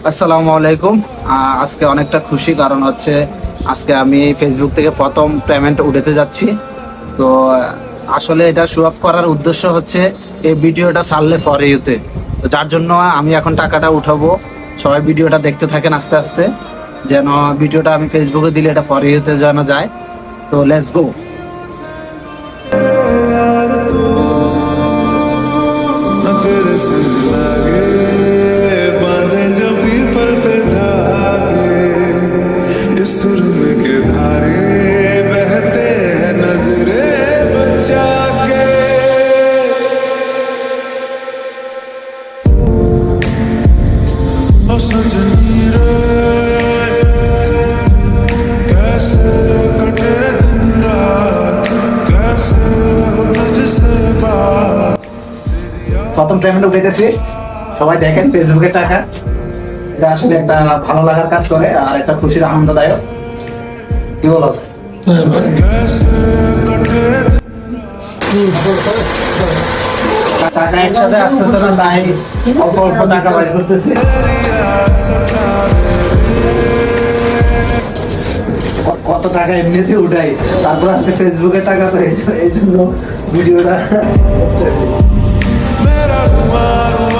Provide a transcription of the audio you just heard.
আসসালামু আলাইকুম। আজকে অনেকটা খুশি, কারণ হচ্ছে আজকে আমি ফেসবুক থেকে প্রথম পেমেন্ট উঠাতে যাচ্ছি। তো আসলে এটা শো অফ করার উদ্দেশ্য হচ্ছে এই ভিডিওটা ছাড়লে ফর ইউতে, তো যার জন্য আমি এখন টাকাটা উঠাবো। সবাই ভিডিওটা দেখতে থাকেন আস্তে আস্তে, যেন ভিডিওটা আমি ফেসবুকে দিলে এটা ফর ইউতে যেন যায়। তো লেটস গো। तेरे संग लागे बांधे जो पीपल पे धागे, इस सुरम के धारे बहते हैं नजरे बचा के। ओ सजनी रे कैसे कटे दिन रात, कैसे हो तुझसे बात। প্রথম পেমেন্ট উঠাইতেছি, সবাই দেখেন ফেসবুকের টাকা। এটা আসলে একটা ভালো লাগার কাজ করে আর একটা খুশির আনন্দদায়ক। কি বলো? টাকা একসাথে আসতেছে না, তাই অল্প অল্প টাকা বাইর করতেছি। কত টাকা এমনিতে উঠাই, তারপর আজকে ফেসবুকের টাকা, তো এই জন্য ভিডিওটা করতেছি। मेरा रुआ रुआ